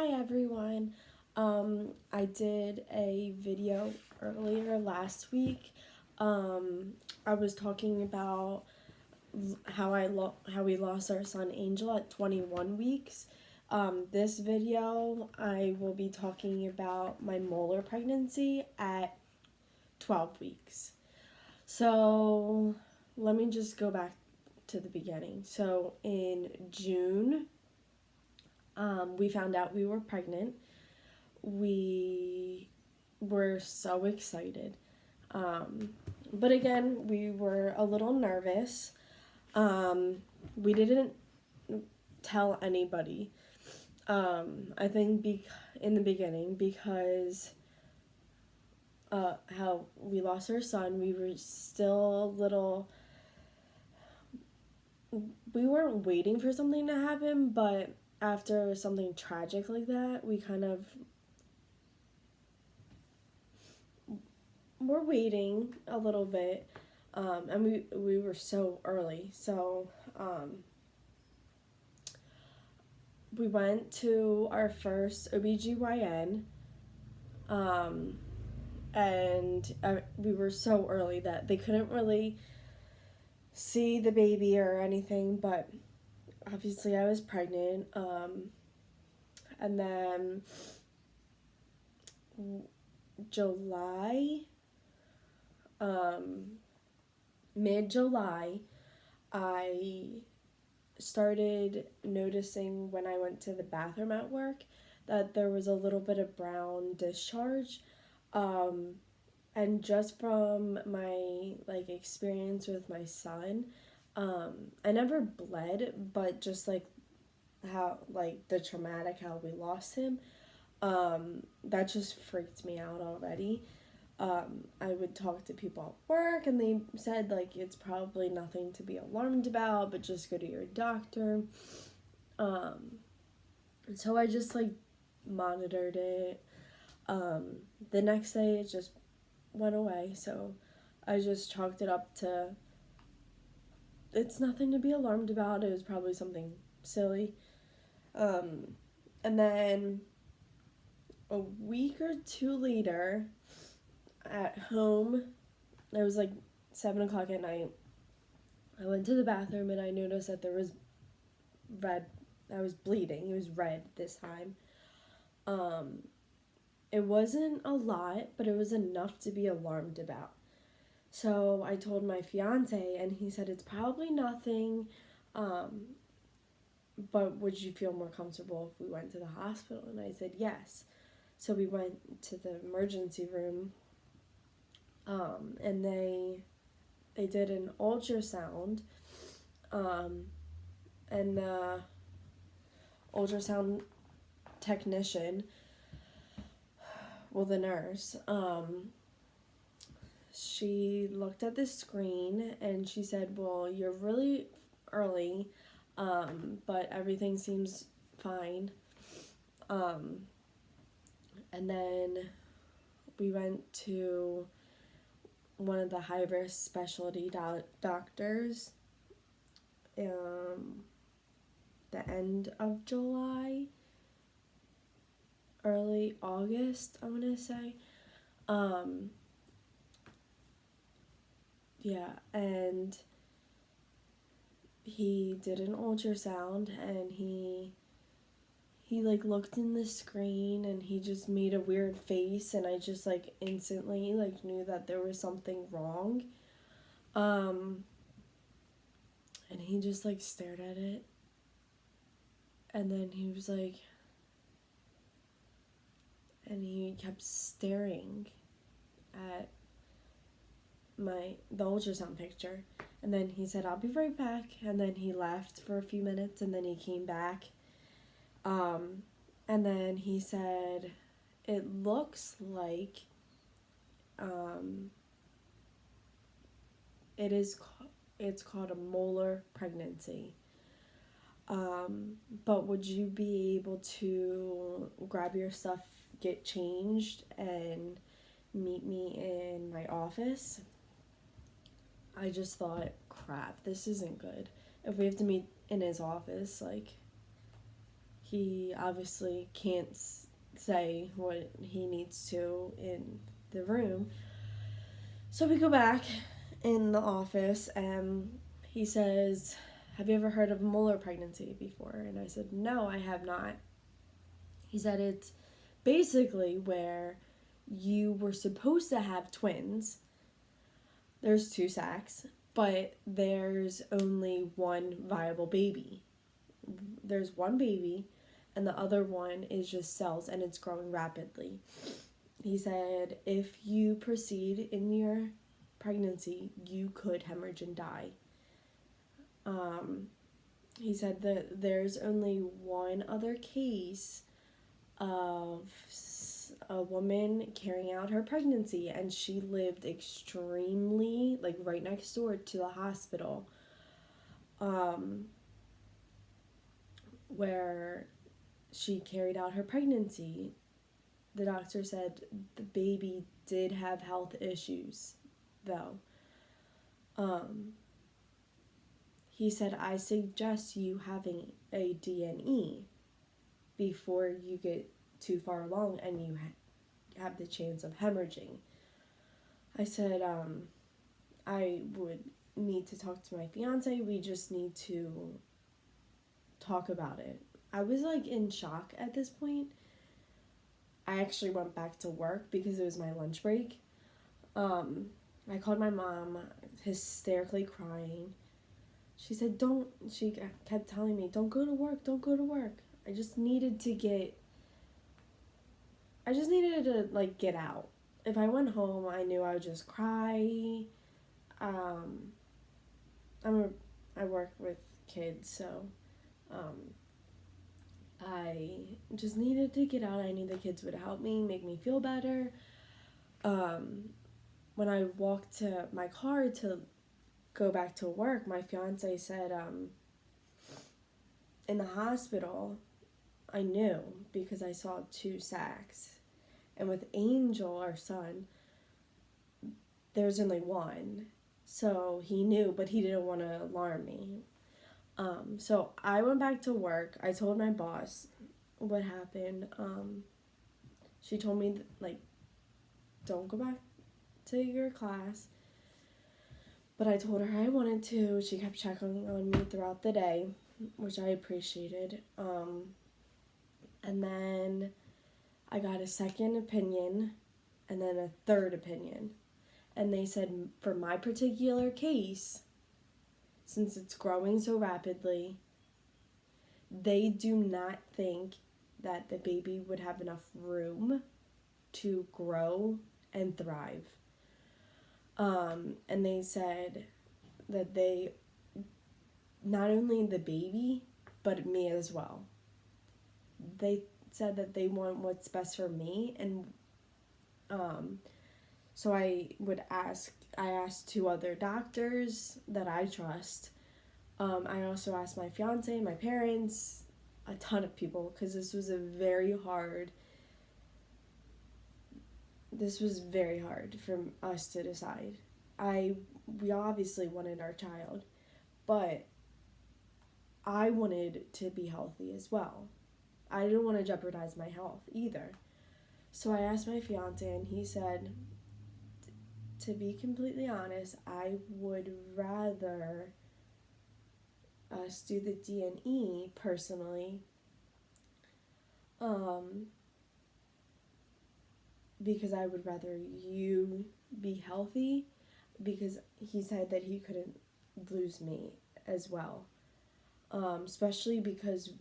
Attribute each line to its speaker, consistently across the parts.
Speaker 1: Hi everyone. I did a video earlier last week. I was talking about how we lost our son Angel at 21 weeks. This video I will be talking about my molar pregnancy at 12 weeks. So let me just go back to the beginning. So in June, we found out we were pregnant. We were so excited. But again, we were a little nervous. We didn't tell anybody, I think in the beginning, because how we lost our son, we were still a little, we weren't waiting for something to happen, but after something tragic like that, we kind of were waiting a little bit, and we were so early. So we went to our first OBGYN, and we were so early that they couldn't really see the baby or anything, but obviously I was pregnant. And then July, mid-July, I started noticing when I went to the bathroom at work that there was a little bit of brown discharge. And just from my experience with my son, I never bled, but just how the traumatic how we lost him, that just freaked me out already. I would talk to people at work and they said it's probably nothing to be alarmed about, but just go to your doctor. So I just monitored it. The next day it just went away, so I just chalked it up to it's nothing to be alarmed about. It was probably something silly. And then a week or two later, at home, it was 7 o'clock at night. I went to the bathroom and I noticed that there was red. I was bleeding. It was red this time. It wasn't a lot, but it was enough to be alarmed about. So I told my fiance, and he said it's probably nothing, but would you feel more comfortable if we went to the hospital? And I said yes. So we went to the emergency room, and they did an ultrasound, and the ultrasound technician, well, the nurse, she looked at the screen and she said, well, you're really early, but everything seems fine. And then we went to one of the high-risk specialty doctors the end of July, early August, I want to say. Yeah, and he did an ultrasound and he looked in the screen and he just made a weird face, and I just instantly knew that there was something wrong. And he just stared at it, and then he was and he kept staring at the ultrasound picture, and then he said, I'll be right back, and then he left for a few minutes, and then he came back, and then he said it looks like it's called a molar pregnancy, but would you be able to grab your stuff, get changed, and meet me in my office? I just thought, crap, this isn't good. If we have to meet in his office, he obviously can't say what he needs to in the room. So we go back in the office and he says, "Have you ever heard of molar pregnancy before?" And I said, "No, I have not." He said, "It's basically where you were supposed to have twins. There's two sacs, but there's only one viable baby. There's one baby, and the other one is just cells, and it's growing rapidly." He said, "If you proceed in your pregnancy, you could hemorrhage and die." Um, he said that there's only one other case of a woman carrying out her pregnancy, and she lived extremely, like, right next door to the hospital, where she carried out her pregnancy. The doctor said the baby did have health issues, though. He said, "I suggest you having a DNE before you get too far along and you have the chance of hemorrhaging." I said, "I would need to talk to my fiance. We just need to talk about it." I was like in shock at this point. I actually went back to work because it was my lunch break. I called my mom, hysterically crying. She said, she kept telling me, "Don't go to work, don't go to work." I just needed to like get out. If I went home, I knew I would just cry. I work with kids, so I just needed to get out. I knew the kids would help me, make me feel better. When I walked to my car to go back to work, my fiance said, in the hospital, I knew because I saw two sacs. And with Angel, our son, there's only one. So he knew, but he didn't want to alarm me. So I went back to work. I told my boss what happened. She told me, like, don't go back to your class. But I told her I wanted to. She kept checking on me throughout the day, which I appreciated. And then I got a second opinion and then a third opinion. And they said for my particular case, since it's growing so rapidly, they do not think that the baby would have enough room to grow and thrive. And they said that they, not only the baby, but me as well. They said that they want what's best for me, and so I asked two other doctors that I trust. I also asked my fiance, my parents, a ton of people, because this was very hard for us to decide. We obviously wanted our child, but I wanted to be healthy as well. I didn't want to jeopardize my health either. So I asked my fiance, and he said, to be completely honest, I would rather us do the DNE personally, because I would rather you be healthy, because he said that he couldn't lose me as well, especially because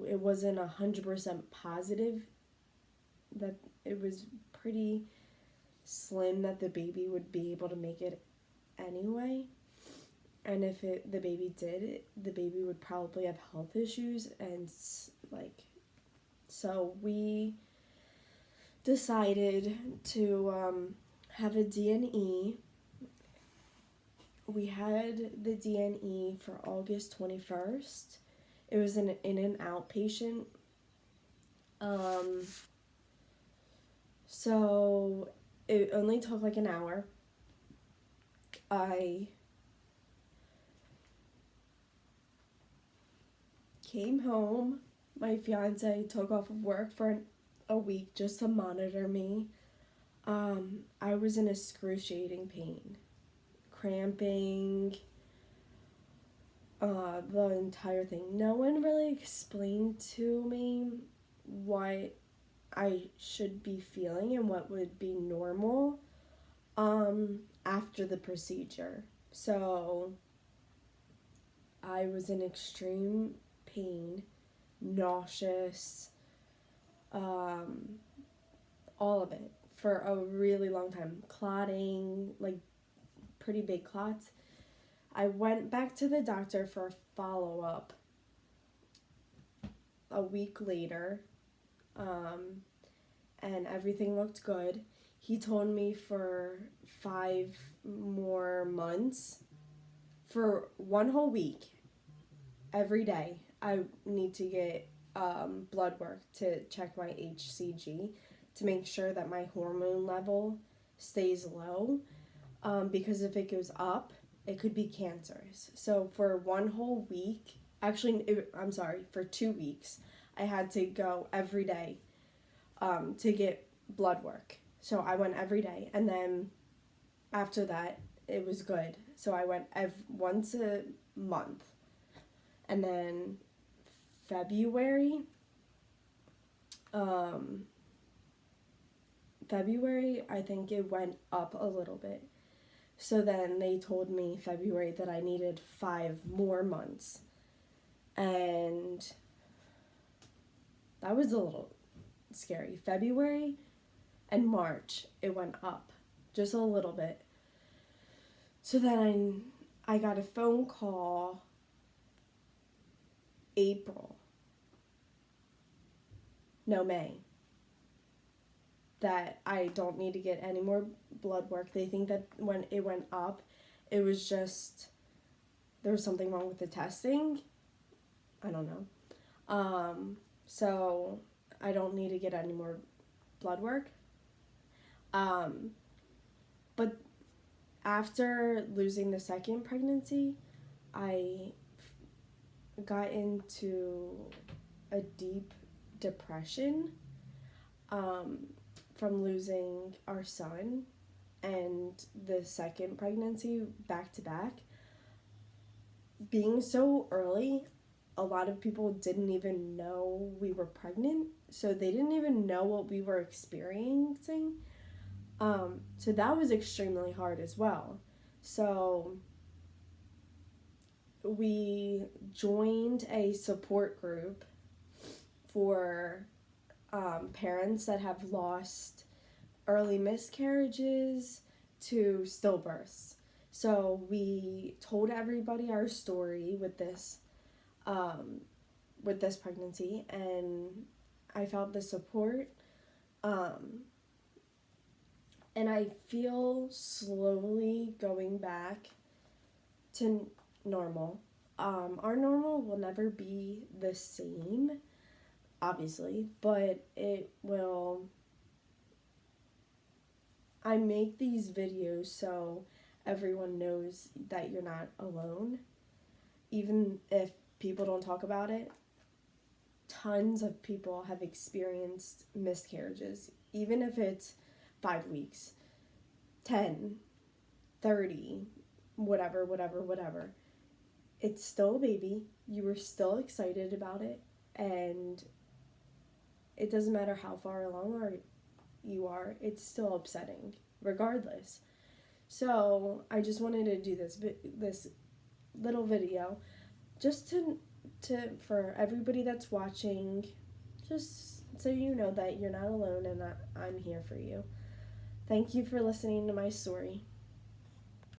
Speaker 1: it wasn't 100% positive, that it was pretty slim that the baby would be able to make it anyway. And if the baby did, the baby would probably have health issues, and so we decided to have a DNE. We had the DNE for August 21st. It was in an outpatient. So it only took like an hour. I came home My fiance took off of work for a week just to monitor me. I was in excruciating pain, cramping, the entire thing. No one really explained to me what I should be feeling and what would be normal after the procedure. So I was in extreme pain, nauseous, um, all of it for a really long time. Clotting, like pretty big clots. I went back to the doctor for a follow up a week later, and everything looked good. He told me for 5 more months, for one whole week, every day, I need to get blood work to check my HCG to make sure that my hormone level stays low, because if it goes up, it could be cancerous. So for one whole week, for 2 weeks, I had to go every day to get blood work. So I went every day, and then after that, it was good. So I went once a month, and then February, I think it went up a little bit. So then they told me February that I needed 5 more months. And that was a little scary. February and March, it went up just a little bit. So then I got a phone call May, that I don't need to get any more blood work. They think that when it went up, it was just, there was something wrong with the testing. I don't know. So I don't need to get any more blood work. But after losing the second pregnancy, I got into a deep depression from losing our son and the second pregnancy back to back. Being so early, a lot of people didn't even know we were pregnant, so they didn't even know what we were experiencing. So that was extremely hard as well. So we joined a support group for parents that have lost early miscarriages to stillbirths. So we told everybody our story with this pregnancy, and I felt the support. And I feel slowly going back to normal. Our normal will never be the same, obviously, but it will. I make these videos so everyone knows that you're not alone, even if people don't talk about it. Tons of people have experienced miscarriages, even if it's 5 weeks, 10, 30, whatever. It's still a baby. You were still excited about it, and it doesn't matter how far along you are, it's still upsetting, regardless. So I just wanted to do this little video, just to for everybody that's watching, just so you know that you're not alone and I'm here for you. Thank you for listening to my story.